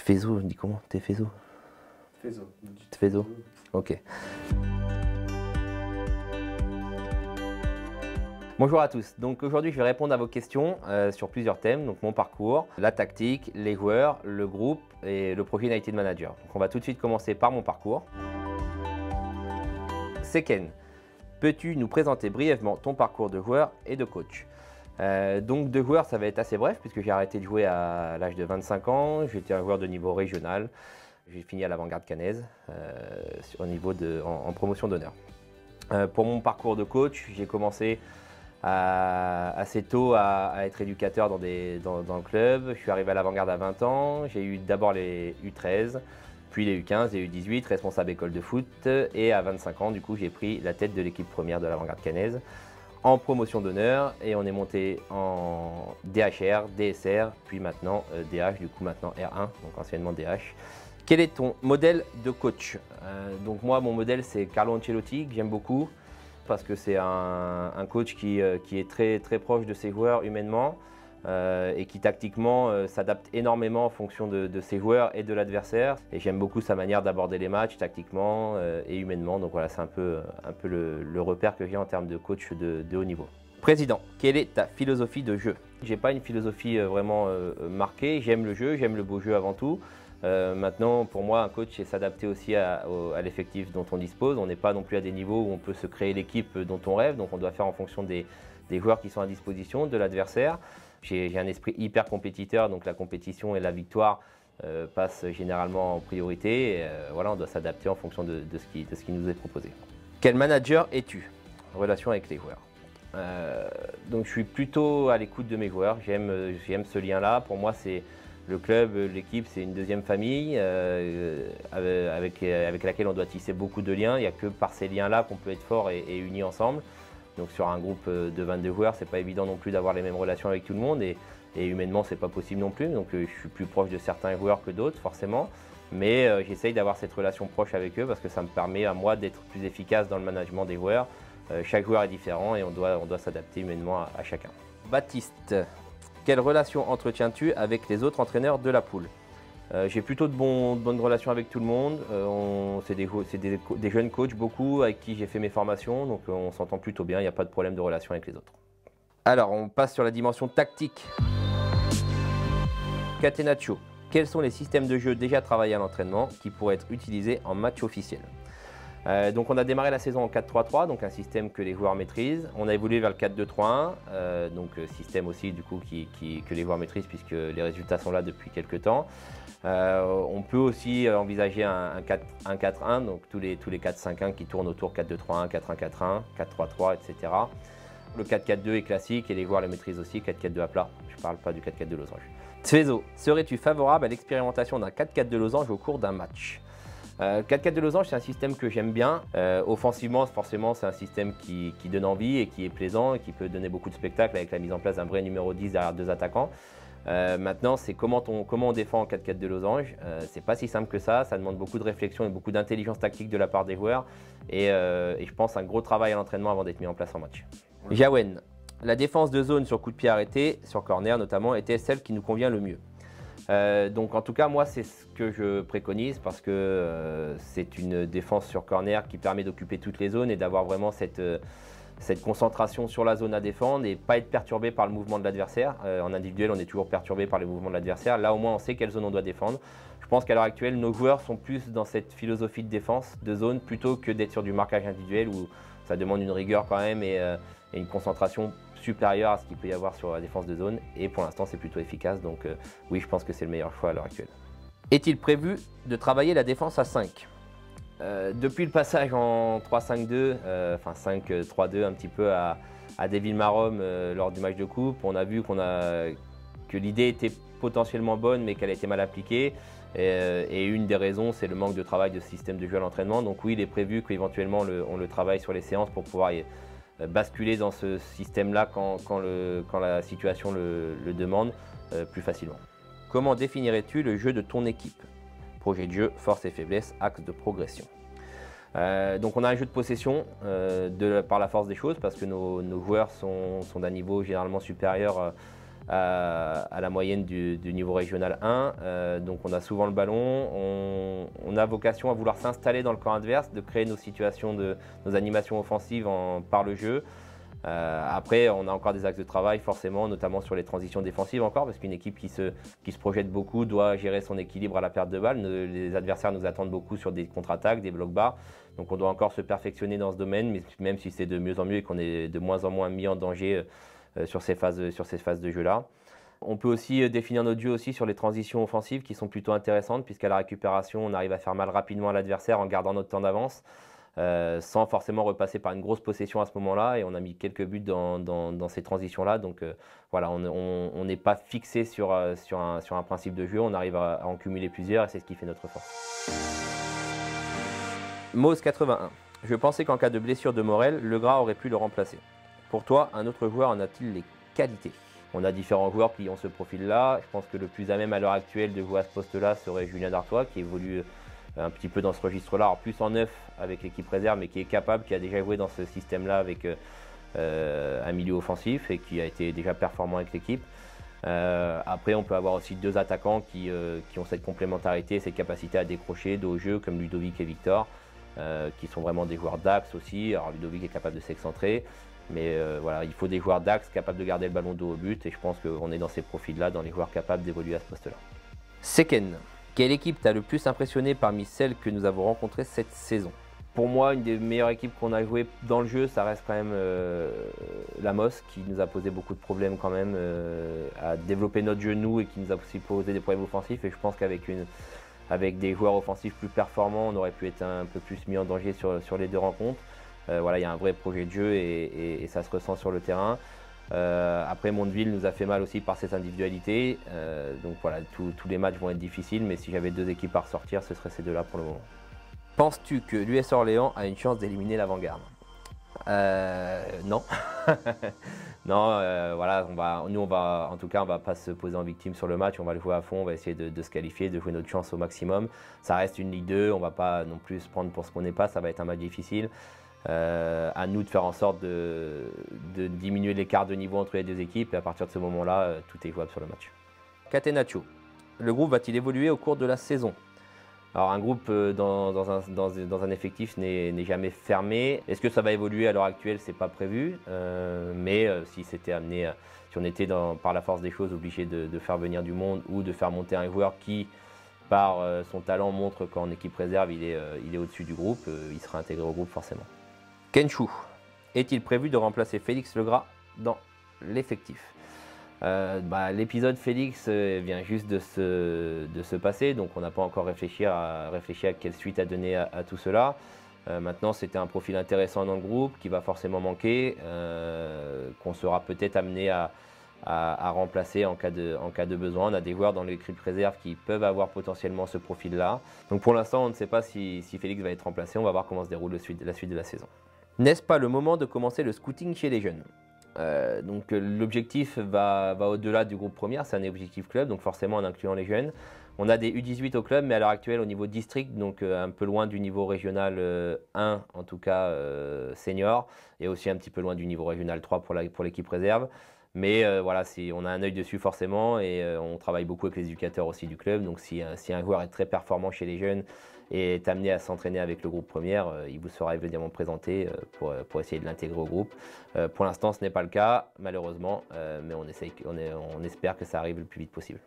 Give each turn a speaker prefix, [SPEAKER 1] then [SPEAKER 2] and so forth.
[SPEAKER 1] Tfezo, dis comment? Tfezo?
[SPEAKER 2] Tfezo.
[SPEAKER 1] Tfezo. Ok. Bonjour à tous, donc aujourd'hui je vais répondre à vos questions sur plusieurs thèmes, donc mon parcours, la tactique, les joueurs, le groupe et le projet United Manager. Donc on va tout de suite commencer par mon parcours. Seken, peux-tu nous présenter brièvement ton parcours de joueur et de coach? Donc de joueur ça va être assez bref puisque j'ai arrêté de jouer à l'âge de 25 ans, j'étais un joueur de niveau régional, j'ai fini à l'Avant-Garde Caennaise en promotion d'honneur. Pour mon parcours de coach, j'ai commencé assez tôt à être éducateur dans le club. Je suis arrivé à l'Avant-Garde à 20 ans. J'ai eu d'abord les U13, puis les U15 et U18, responsable école de foot. Et à 25 ans, du coup, j'ai pris la tête de l'équipe première de l'Avant-Garde Caennaise en promotion d'honneur. Et on est monté en DHR, DSR, puis maintenant DH, du coup maintenant R1, donc anciennement DH. Quel est ton modèle de coach? Donc moi, mon modèle, c'est Carlo Ancelotti, que j'aime beaucoup, parce que c'est un coach qui est très proche de ses joueurs humainement et qui tactiquement s'adapte énormément en fonction de ses joueurs et de l'adversaire. Et j'aime beaucoup sa manière d'aborder les matchs tactiquement et humainement. Donc voilà, c'est un peu le repère que j'ai en termes de coach de haut niveau. Président, quelle est ta philosophie de jeu? J'ai pas une philosophie vraiment marquée. J'aime le jeu, j'aime le beau jeu avant tout. Maintenant, pour moi, un coach, c'est s'adapter aussi à l'effectif dont on dispose. On n'est pas non plus à des niveaux où on peut se créer l'équipe dont on rêve, donc on doit faire en fonction des joueurs qui sont à disposition, de l'adversaire. J'ai un esprit hyper compétiteur, donc la compétition et la victoire passent généralement en priorité. Voilà, on doit s'adapter en fonction de ce qui nous est proposé. Quel manager es-tu en relation avec les joueurs? Donc je suis plutôt à l'écoute de mes joueurs, j'aime ce lien-là. Pour moi, c'est le club, l'équipe, c'est une deuxième famille avec laquelle on doit tisser beaucoup de liens. Il n'y a que par ces liens-là qu'on peut être fort et unis ensemble. Donc sur un groupe de 22 joueurs, c'est pas évident non plus d'avoir les mêmes relations avec tout le monde et humainement, c'est pas possible non plus. Donc je suis plus proche de certains joueurs que d'autres, forcément. Mais j'essaye d'avoir cette relation proche avec eux parce que ça me permet à moi d'être plus efficace dans le management des joueurs. Chaque joueur est différent et on doit s'adapter humainement à chacun. Baptiste. Quelle relation entretiens-tu avec les autres entraîneurs de la poule? J'ai plutôt de bonnes relations avec tout le monde. C'est des jeunes coachs, beaucoup, avec qui j'ai fait mes formations, donc on s'entend plutôt bien, il n'y a pas de problème de relation avec les autres. Alors, on passe sur la dimension tactique. Catenaccio, quels sont les systèmes de jeu déjà travaillés à l'entraînement qui pourraient être utilisés en match officiel? Donc on a démarré la saison en 4-3-3, donc un système que les joueurs maîtrisent. On a évolué vers le 4-2-3-1, donc système aussi du coup que les joueurs maîtrisent puisque les résultats sont là depuis quelques temps. On peut aussi envisager un 4-1, donc tous les 4-5-1 qui tournent autour 4-2-3-1, 4-1-4-1, 4-3-3, etc. Le 4-4-2 est classique et les joueurs le maîtrisent aussi, 4-4-2 à plat. Je ne parle pas du 4-4-2 losange. Tfezo, serais-tu favorable à l'expérimentation d'un 4-4-2 losange au cours d'un match? 4-4 de losange, c'est un système que j'aime bien. Offensivement, forcément, c'est un système qui donne envie et qui est plaisant et qui peut donner beaucoup de spectacle avec la mise en place d'un vrai numéro 10 derrière deux attaquants. Maintenant, c'est comment on défend en 4-4 de losange. C'est pas si simple que ça demande beaucoup de réflexion et beaucoup d'intelligence tactique de la part des joueurs. Et je pense un gros travail à l'entraînement avant d'être mis en place en match. Jawen, la défense de zone sur coup de pied arrêté, sur corner notamment, était celle qui nous convient le mieux. Donc en tout cas, moi, c'est ce que je préconise parce que c'est une défense sur corner qui permet d'occuper toutes les zones et d'avoir vraiment cette concentration sur la zone à défendre et pas être perturbé par le mouvement de l'adversaire. En individuel, on est toujours perturbé par les mouvements de l'adversaire. Là, au moins, on sait quelle zone on doit défendre. Je pense qu'à l'heure actuelle, nos joueurs sont plus dans cette philosophie de défense de zone plutôt que d'être sur du marquage individuel où ça demande une rigueur quand même et une concentration supérieure à ce qu'il peut y avoir sur la défense de zone. Et pour l'instant, c'est plutôt efficace. Donc oui, je pense que c'est le meilleur choix à l'heure actuelle. Est-il prévu de travailler la défense à 5 ? Depuis le passage en 3-5-2, enfin 5-3-2 un petit peu à Deville-Marom lors du match de coupe, on a vu que l'idée était potentiellement bonne mais qu'elle a été mal appliquée. Et une des raisons, c'est le manque de travail de système de jeu à l'entraînement. Donc oui, il est prévu qu'éventuellement on le travaille sur les séances pour pouvoir basculer dans ce système-là quand la situation le demande plus facilement. Comment définirais-tu le jeu de ton équipe ? Projet de jeu, force et faiblesse, axe de progression. Donc on a un jeu de possession par la force des choses parce que nos joueurs sont d'un niveau généralement supérieur à la moyenne du niveau régional 1. Donc on a souvent le ballon, on a vocation à vouloir s'installer dans le camp adverse, de créer nos situations, nos animations offensives par le jeu. Après, on a encore des axes de travail forcément, notamment sur les transitions défensives encore, parce qu'une équipe qui se projette beaucoup doit gérer son équilibre à la perte de balle. Les adversaires nous attendent beaucoup sur des contre-attaques, des blocs bas. Donc on doit encore se perfectionner dans ce domaine, mais même si c'est de mieux en mieux et qu'on est de moins en moins mis en danger sur ces phases de jeu-là. On peut aussi définir notre jeu aussi sur les transitions offensives qui sont plutôt intéressantes, puisqu'à la récupération, on arrive à faire mal rapidement à l'adversaire en gardant notre temps d'avance. Sans forcément repasser par une grosse possession à ce moment-là, et on a mis quelques buts dans ces transitions-là. Donc voilà, on n'est pas fixé sur un principe de jeu, on arrive à en cumuler plusieurs et c'est ce qui fait notre force. Mose 81. Je pensais qu'en cas de blessure de Morel, Legras aurait pu le remplacer. Pour toi, un autre joueur en a-t-il les qualités? On a différents joueurs qui ont ce profil-là. Je pense que le plus à même à l'heure actuelle de jouer à ce poste-là serait Julien Dartois, qui évolue un petit peu dans ce registre-là, alors plus en neuf avec l'équipe réserve, mais qui est capable, qui a déjà joué dans ce système-là avec un milieu offensif et qui a été déjà performant avec l'équipe. Après, on peut avoir aussi deux attaquants qui ont cette complémentarité, cette capacité à décrocher dos au jeu, comme Ludovic et Victor, qui sont vraiment des joueurs d'axe aussi. Alors Ludovic est capable de s'excentrer, mais voilà, il faut des joueurs d'axe capables de garder le ballon dos au but, et je pense qu'on est dans ces profils-là, dans les joueurs capables d'évoluer à ce poste-là. Seken. Quelle équipe t'a le plus impressionné parmi celles que nous avons rencontrées cette saison? Pour moi, une des meilleures équipes qu'on a jouées dans le jeu, ça reste quand même la MOS, qui nous a posé beaucoup de problèmes quand même à développer notre jeu nous, et qui nous a aussi posé des problèmes offensifs. Et je pense qu'avec des joueurs offensifs plus performants, on aurait pu être un peu plus mis en danger sur les deux rencontres. Voilà, il y a un vrai projet de jeu et ça se ressent sur le terrain. Après, Mondeville nous a fait mal aussi par ses individualités. Donc voilà, tous les matchs vont être difficiles, mais si j'avais deux équipes à ressortir, ce serait ces deux-là pour le moment. Penses-tu que l'US Orléans a une chance d'éliminer l'Avant-Garde? Non. Non, voilà, nous, en tout cas, on ne va pas se poser en victime sur le match. On va le jouer à fond, on va essayer de se qualifier, de jouer notre chance au maximum. Ça reste une Ligue 2, on ne va pas non plus se prendre pour ce qu'on n'est pas, ça va être un match difficile. À nous de faire en sorte de diminuer l'écart de niveau entre les deux équipes, et à partir de ce moment-là, tout est jouable sur le match. Catenaccio, le groupe va-t-il évoluer au cours de la saison? Alors un groupe dans un effectif n'est jamais fermé. Est-ce que ça va évoluer à l'heure actuelle? C'est pas prévu, mais si c'était amené, si on était par la force des choses obligé de faire venir du monde, ou de faire monter un joueur qui, par son talent, montre qu'en équipe réserve il est au-dessus du groupe, il sera intégré au groupe forcément. Kenchou, est-il prévu de remplacer Félix Legras dans l'effectif? L'épisode Félix vient juste de se passer, donc on n'a pas encore réfléchi à quelle suite à donner à tout cela. Maintenant, c'était un profil intéressant dans le groupe qui va forcément manquer, qu'on sera peut-être amené à remplacer en cas de besoin. On a des joueurs dans l'équipe réserve qui peuvent avoir potentiellement ce profil-là. Donc pour l'instant, on ne sait pas si Félix va être remplacé. On va voir comment se déroule la suite de la saison. N'est-ce pas le moment de commencer le scouting chez les jeunes? Donc l'objectif va au-delà du groupe première, c'est un objectif club, donc forcément en incluant les jeunes. On a des U18 au club, mais à l'heure actuelle au niveau district, donc un peu loin du niveau régional 1, en tout cas senior, et aussi un petit peu loin du niveau régional 3 pour l'équipe réserve. Mais voilà, on a un œil dessus forcément, et on travaille beaucoup avec les éducateurs aussi du club. Donc si un joueur est très performant chez les jeunes et est amené à s'entraîner avec le groupe première, il vous sera évidemment présenté pour essayer de l'intégrer au groupe. Pour l'instant, ce n'est pas le cas, malheureusement, mais on espère que ça arrive le plus vite possible.